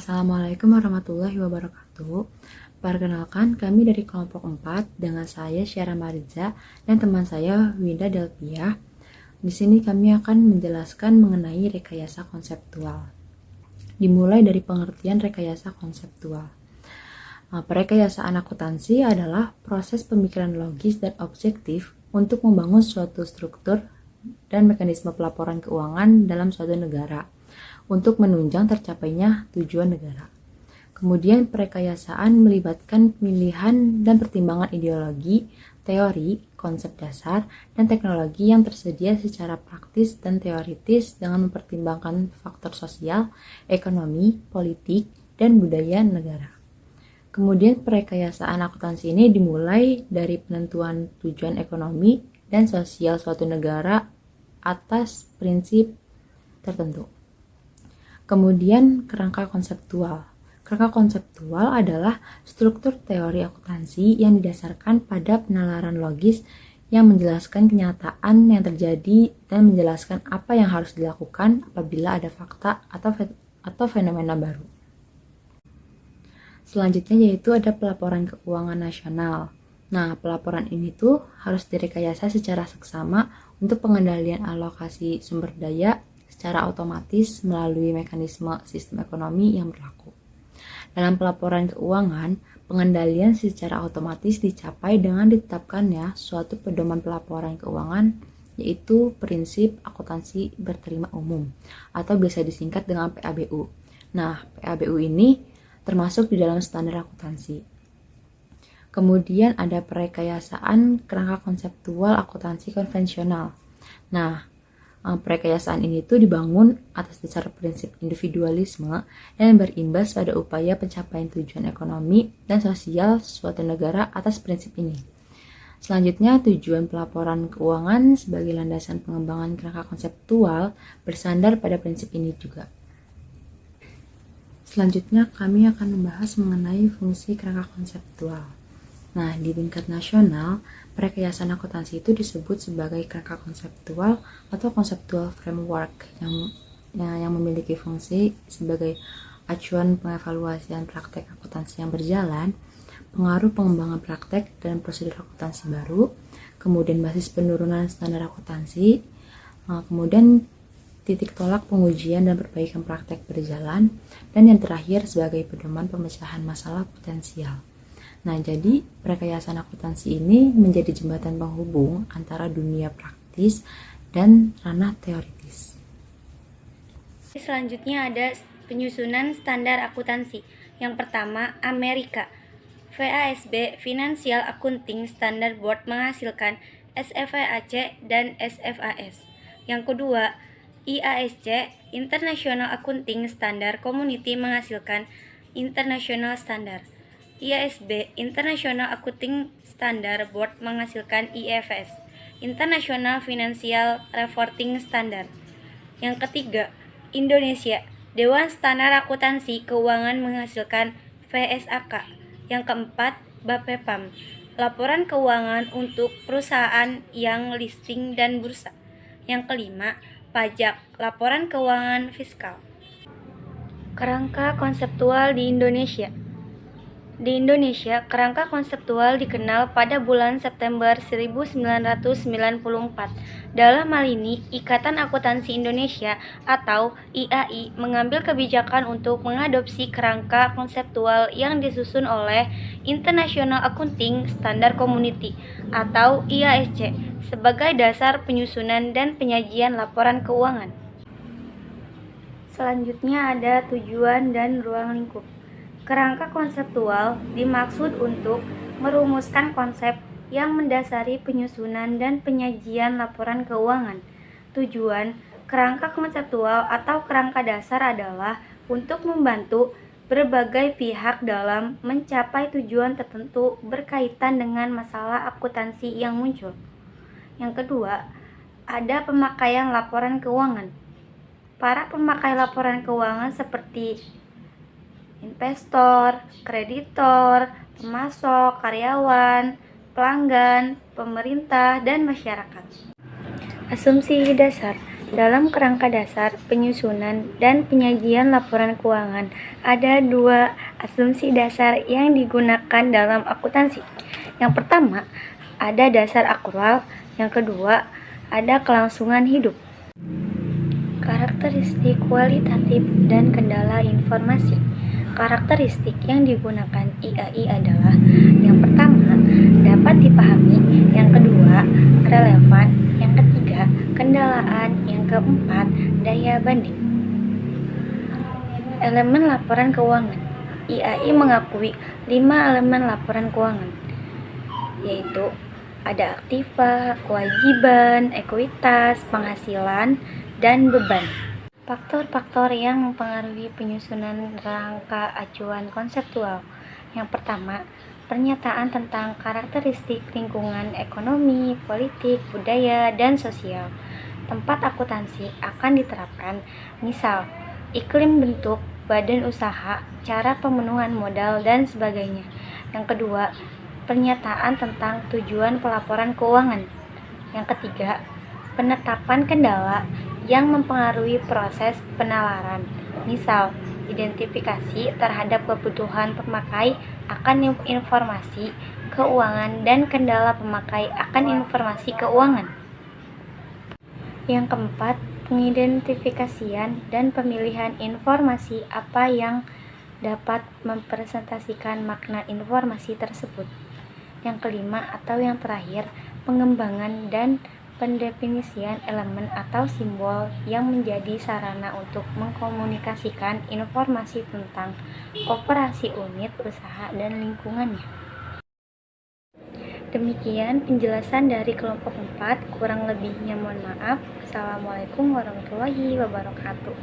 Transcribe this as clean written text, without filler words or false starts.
Assalamualaikum warahmatullahi wabarakatuh. Perkenalkan, kami dari kelompok 4 dengan saya Syara Mariza dan teman saya Winda Delpia. Di sini kami akan menjelaskan mengenai rekayasa konseptual. Dimulai dari pengertian rekayasa konseptual. Perekayasaan akuntansi adalah proses pemikiran logis dan objektif untuk membangun suatu struktur dan mekanisme pelaporan keuangan dalam suatu negara untuk menunjang tercapainya tujuan negara. Kemudian perekayasaan melibatkan pemilihan dan pertimbangan ideologi, teori, konsep dasar, dan teknologi yang tersedia secara praktis dan teoritis dengan mempertimbangkan faktor sosial, ekonomi, politik, dan budaya negara. Kemudian perekayasaan akuntansi ini dimulai dari penentuan tujuan ekonomi dan sosial suatu negara atas prinsip tertentu. Kemudian kerangka konseptual. Kerangka konseptual adalah struktur teori akuntansi yang didasarkan pada penalaran logis yang menjelaskan kenyataan yang terjadi dan menjelaskan apa yang harus dilakukan apabila ada fakta atau fenomena baru. Selanjutnya yaitu ada pelaporan keuangan nasional. Nah, pelaporan ini tuh harus direkayasa secara seksama untuk pengendalian alokasi sumber daya secara otomatis melalui mekanisme sistem ekonomi yang berlaku. Dalam pelaporan keuangan, pengendalian secara otomatis dicapai dengan ditetapkannya suatu pedoman pelaporan keuangan, yaitu prinsip akuntansi berterima umum atau biasa disingkat dengan PABU. Nah, PABU ini termasuk di dalam standar akuntansi. Kemudian ada perekayasaan kerangka konseptual akuntansi konvensional. Nah, perekayasaan ini tuh dibangun atas dasar prinsip individualisme dan berimbas pada upaya pencapaian tujuan ekonomi dan sosial suatu negara atas prinsip ini. Selanjutnya, tujuan pelaporan keuangan sebagai landasan pengembangan kerangka konseptual bersandar pada prinsip ini juga. Selanjutnya, kami akan membahas mengenai fungsi kerangka konseptual. Nah, di tingkat nasional, perekayasaan akuntansi itu disebut sebagai kerangka konseptual atau conceptual framework yang memiliki fungsi sebagai acuan pengevaluasian praktek akuntansi yang berjalan, pengaruh pengembangan praktek dan prosedur akuntansi baru, kemudian basis penurunan standar akuntansi, kemudian titik tolak pengujian dan perbaikan praktek berjalan, dan yang terakhir sebagai pedoman pemecahan masalah potensial. Nah, jadi perekayasaan akuntansi ini menjadi jembatan penghubung antara dunia praktis dan ranah teoritis. Selanjutnya ada penyusunan standar akuntansi. Yang pertama, Amerika. FASB Financial Accounting Standard Board menghasilkan SFAAC dan SFAS. Yang kedua, IASC International Accounting Standard Community menghasilkan International Standard. IASB International Accounting Standard Board menghasilkan IFS International Financial Reporting Standard. Yang ketiga, Indonesia Dewan Standar Akuntansi Keuangan menghasilkan VSAK. Yang keempat, BAPEPAM Laporan Keuangan untuk Perusahaan yang Listing dan Bursa. Yang kelima, Pajak Laporan Keuangan Fiskal. Kerangka konseptual di Indonesia. Di Indonesia, kerangka konseptual dikenal pada bulan September 1994. Dalam hal ini, Ikatan Akuntansi Indonesia atau IAI mengambil kebijakan untuk mengadopsi kerangka konseptual yang disusun oleh International Accounting Standard Community atau IASC sebagai dasar penyusunan dan penyajian laporan keuangan. Selanjutnya ada tujuan dan ruang lingkup. Kerangka konseptual dimaksud untuk merumuskan konsep yang mendasari penyusunan dan penyajian laporan keuangan. Tujuan kerangka konseptual atau kerangka dasar adalah untuk membantu berbagai pihak dalam mencapai tujuan tertentu berkaitan dengan masalah akuntansi yang muncul. Yang kedua, ada pemakaian laporan keuangan. Para pemakai laporan keuangan seperti investor, kreditor, pemasok, karyawan, pelanggan, pemerintah, dan masyarakat. Asumsi dasar. Dalam kerangka dasar penyusunan dan penyajian laporan keuangan, ada dua asumsi dasar yang digunakan dalam akuntansi. Yang pertama, ada dasar akrual. Yang kedua, ada kelangsungan hidup. Karakteristik kualitatif dan kendala informasi. Karakteristik yang digunakan IAI adalah: yang pertama, dapat dipahami; yang kedua, relevan; yang ketiga, kendalaan; yang keempat, daya banding. Elemen laporan keuangan. IAI mengakui 5 elemen laporan keuangan, yaitu ada aktiva, kewajiban, ekuitas, penghasilan, dan beban. Faktor-faktor yang mempengaruhi penyusunan rangka acuan konseptual. Yang pertama, pernyataan tentang karakteristik lingkungan ekonomi, politik, budaya, dan sosial. Tempat akuntansi akan diterapkan, misal iklim bentuk badan usaha, cara pemenuhan modal, dan sebagainya. Yang kedua, pernyataan tentang tujuan pelaporan keuangan. Yang ketiga, penetapan kendala yang mempengaruhi proses penalaran, misal identifikasi terhadap kebutuhan pemakai akan informasi keuangan dan kendala pemakai akan informasi keuangan. Yang keempat, pengidentifikasian dan pemilihan informasi apa yang dapat mempresentasikan makna informasi tersebut. Yang kelima atau yang terakhir, pengembangan dan pendefinisian elemen atau simbol yang menjadi sarana untuk mengkomunikasikan informasi tentang operasi unit usaha dan lingkungannya. Demikian penjelasan dari kelompok 4, kurang lebihnya mohon maaf. Assalamualaikum warahmatullahi wabarakatuh.